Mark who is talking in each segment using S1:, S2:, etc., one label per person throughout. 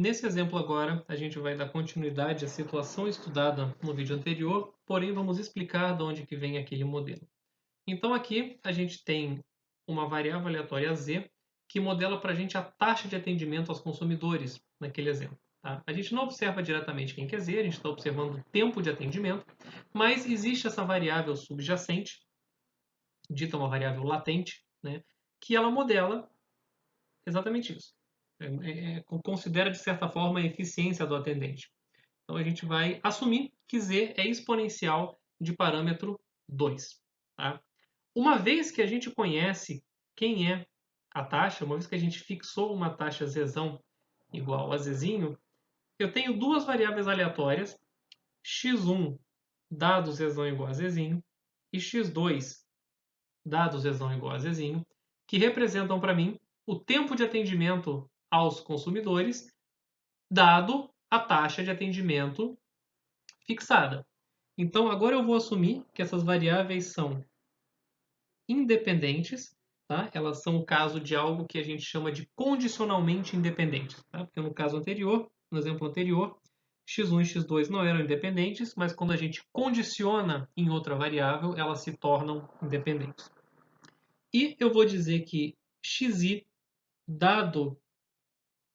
S1: Nesse exemplo agora, a gente vai dar continuidade à situação estudada no vídeo anterior, porém vamos explicar de onde que vem aquele modelo. Então aqui a gente tem uma variável aleatória z que modela para a gente a taxa de atendimento aos consumidores naquele exemplo. Tá? A gente não observa diretamente quem que é z, a gente está observando o tempo de atendimento, mas existe essa variável subjacente, dita uma variável latente, né, que ela modela exatamente isso. Considera, de certa forma, a eficiência do atendente. Então, a gente vai assumir que z é exponencial de parâmetro 2. Tá? Uma vez que a gente conhece quem é a taxa, uma vez que a gente fixou uma taxa zão igual a zzinho, eu tenho duas variáveis aleatórias, x1 dado zão igual a zzinho e x2 dado zão igual a zzinho, que representam para mim o tempo de atendimento aos consumidores, dado a taxa de atendimento fixada. Então, agora eu vou assumir que essas variáveis são independentes, tá? Elas são o caso de algo que a gente chama de condicionalmente independentes, tá? Porque no caso anterior, no exemplo anterior, x1 e x2 não eram independentes, mas quando a gente condiciona em outra variável, elas se tornam independentes. E eu vou dizer que xi dado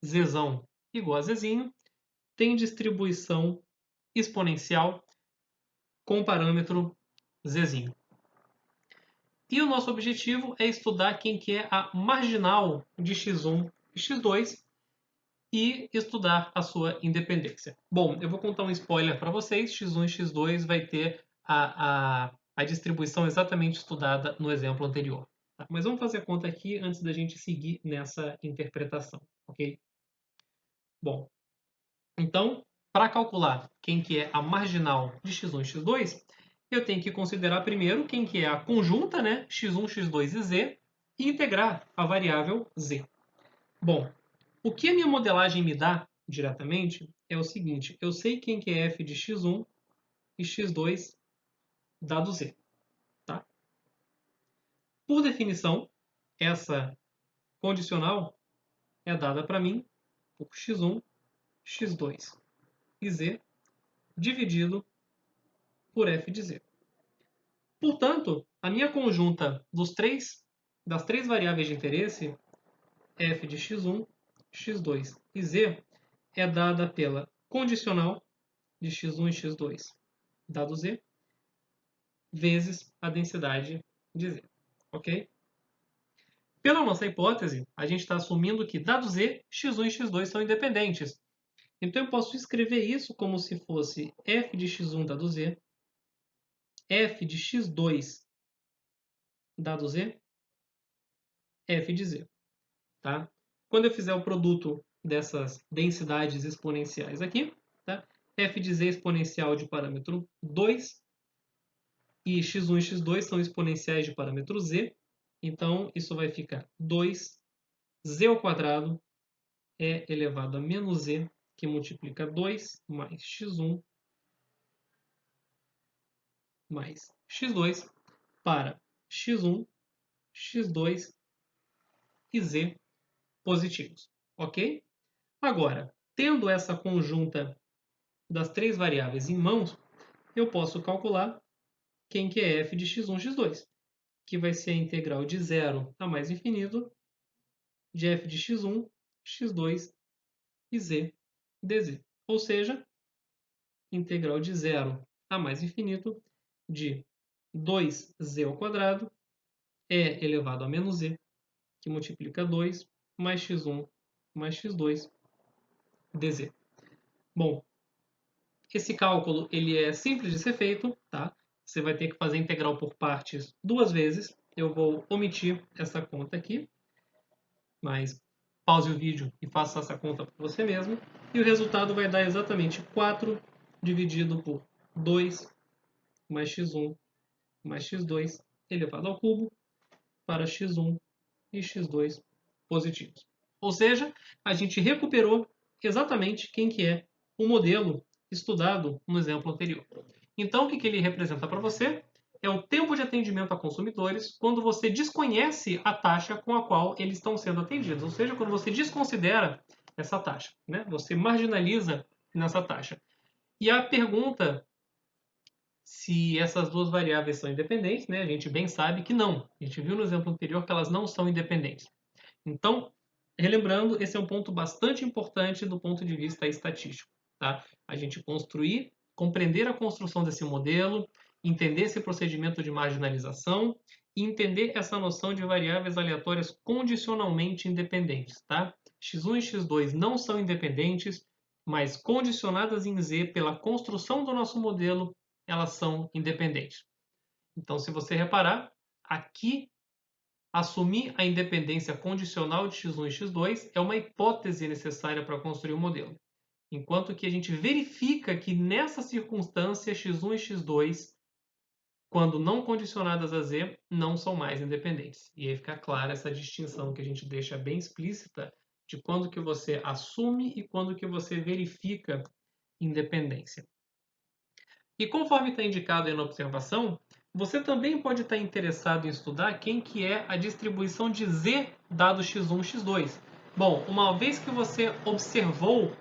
S1: zão igual a zzinho tem distribuição exponencial com o parâmetro zzinho. E o nosso objetivo é estudar quem que é a marginal de x1 e x2 e estudar a sua independência. Bom, eu vou contar um spoiler para vocês, x1 e x2 vai ter a distribuição exatamente estudada no exemplo anterior. Tá? Mas vamos fazer a conta aqui antes da gente seguir nessa interpretação, ok? Bom, então, para calcular quem que é a marginal de x1 e x2, eu tenho que considerar primeiro quem que é a conjunta, né, x1, x2 e z, e integrar a variável z. Bom, o que a minha modelagem me dá diretamente é o seguinte, eu sei quem que é f de x1 e x2 dado z. Tá? Por definição, essa condicional é dada para mim por x1, x2 e z dividido por f de z. Portanto, a minha conjunta das três variáveis de interesse, f de x1, x2 e z, é dada pela condicional de x1 e x2 dado z, vezes a densidade de z. Ok? Pela nossa hipótese, a gente está assumindo que, dado z, x1 e x2 são independentes. Então, eu posso escrever isso como se fosse f de x1 dado z, f de x2 dado z, f de z. Tá? Quando eu fizer o produto dessas densidades exponenciais aqui, tá? f de z exponencial de parâmetro 2 e x1 e x2 são exponenciais de parâmetro z, então isso vai ficar 2z ao quadrado é elevado a menos z, que multiplica 2 mais x1 mais x2 para x1, x2 e z positivos. Ok? Agora, tendo essa conjunta das três variáveis em mãos, eu posso calcular quem que é f de x1, x2, que vai ser a integral de 0 a mais infinito de f de x1, x2 e z dz. Ou seja, integral de 0 a mais infinito de 2z ao quadrado é elevado a menos z, que multiplica 2 mais x1 mais x2 dz. Bom, esse cálculo ele é simples de ser feito, tá? Você vai ter que fazer a integral por partes duas vezes. Eu vou omitir essa conta aqui, mas pause o vídeo e faça essa conta por você mesmo. E o resultado vai dar exatamente 4 dividido por 2 mais x1 mais x2 elevado ao cubo para x1 e x2 positivos. Ou seja, a gente recuperou exatamente quem que é o modelo estudado no exemplo anterior. Então, o que ele representa para você? É o tempo de atendimento a consumidores quando você desconhece a taxa com a qual eles estão sendo atendidos. Ou seja, quando você desconsidera essa taxa, né? Você marginaliza nessa taxa. E a pergunta se essas duas variáveis são independentes, né? A gente bem sabe que não. A gente viu no exemplo anterior que elas não são independentes. Então, relembrando, esse é um ponto bastante importante do ponto de vista estatístico, tá? A gente construir, compreender a construção desse modelo, entender esse procedimento de marginalização e entender essa noção de variáveis aleatórias condicionalmente independentes, tá? x1 e x2 não são independentes, mas condicionadas em z pela construção do nosso modelo, elas são independentes. Então, se você reparar, aqui assumir a independência condicional de x1 e x2 é uma hipótese necessária para construir o modelo. Enquanto que a gente verifica que nessa circunstância x1 e x2, quando não condicionadas a z, não são mais independentes. E aí fica clara essa distinção que a gente deixa bem explícita de quando que você assume e quando que você verifica independência. E conforme está indicado aí na observação, você também pode estar interessado em estudar quem que é a distribuição de z dado x1, x2. Bom, uma vez que você observou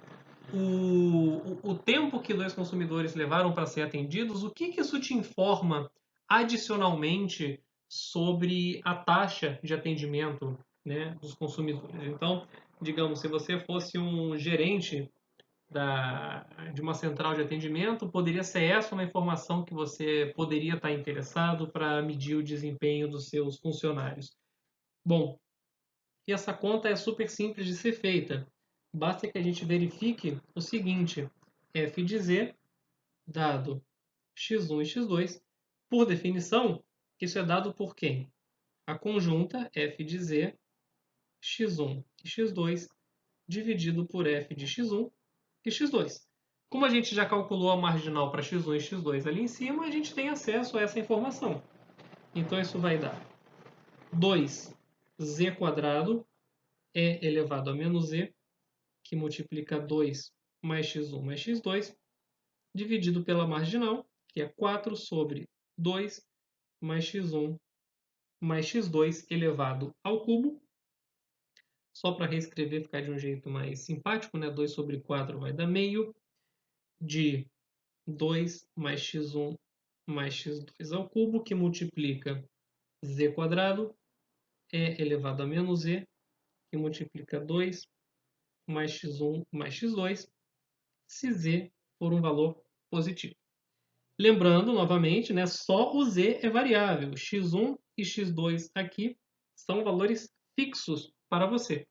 S1: o tempo que dois consumidores levaram para ser atendidos, o que isso te informa adicionalmente sobre a taxa de atendimento, né, dos consumidores? Então, digamos, se você fosse um gerente de uma central de atendimento, poderia ser essa uma informação que você poderia estar interessado para medir o desempenho dos seus funcionários. Bom, e essa conta é super simples de ser feita. Basta que a gente verifique o seguinte: f de z dado x1 e x2, por definição, isso é dado por quem? A conjunta f de z, x1 e x2, dividido por f de x1 e x2. Como a gente já calculou a marginal para x1 e x2 ali em cima, a gente tem acesso a essa informação. Então isso vai dar 2z² é elevado a menos z, que multiplica 2 mais x1 mais x2, dividido pela marginal, que é 4 sobre 2 mais x1 mais x2 elevado ao cubo. Só para reescrever, ficar de um jeito mais simpático, né? 2 sobre 4 vai dar meio de 2 mais x1 mais x2 ao cubo, que multiplica z² é elevado a menos z, que multiplica 2 mais x1 mais x2, se z for um valor positivo. Lembrando, novamente, né, só o z é variável. x1 e x2 aqui são valores fixos para você.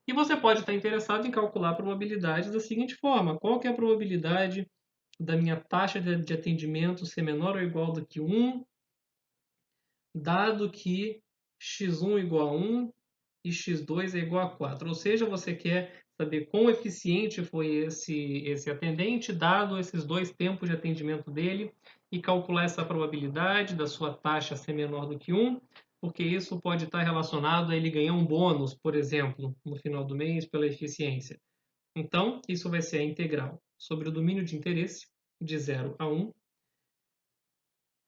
S1: E você pode estar interessado em calcular probabilidades da seguinte forma: qual que é a probabilidade da minha taxa de atendimento ser menor ou igual do que 1, dado que x1 é igual a 1 e x2 é igual a 4. Ou seja, você quer saber quão eficiente foi esse atendente, dado esses dois tempos de atendimento dele, e calcular essa probabilidade da sua taxa ser menor do que 1, porque isso pode estar relacionado a ele ganhar um bônus, por exemplo, no final do mês, pela eficiência. Então, isso vai ser a integral sobre o domínio de interesse, de 0 a 1,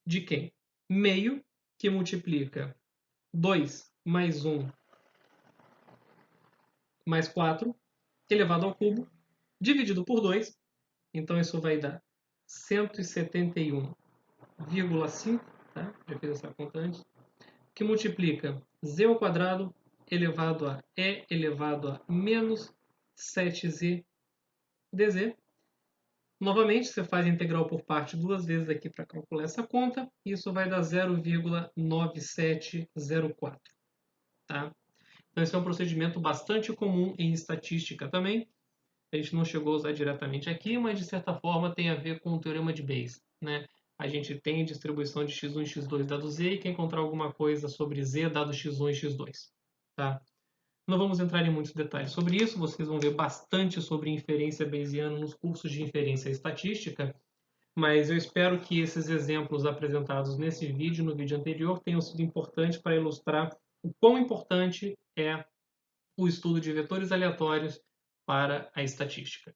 S1: de quem? Meio, que multiplica 2 mais 1 mais 4, elevado ao cubo, dividido por 2. Então, isso vai dar 171,5, tá? Já fiz essa conta antes, que multiplica z² elevado a e elevado a menos 7z dz. Novamente, você faz a integral por parte duas vezes aqui para calcular essa conta, e isso vai dar 0,9704. Tá? Então, esse é um procedimento bastante comum em estatística também. A gente não chegou a usar diretamente aqui, mas de certa forma tem a ver com o teorema de Bayes. Né? A gente tem a distribuição de x1 e x2 dado z e quer encontrar alguma coisa sobre z dado x1 e x2. Tá? Não vamos entrar em muitos detalhes sobre isso, vocês vão ver bastante sobre inferência bayesiana nos cursos de inferência estatística, mas eu espero que esses exemplos apresentados nesse vídeo, no vídeo anterior, tenham sido importantes para ilustrar o quão importante é o estudo de vetores aleatórios para a estatística.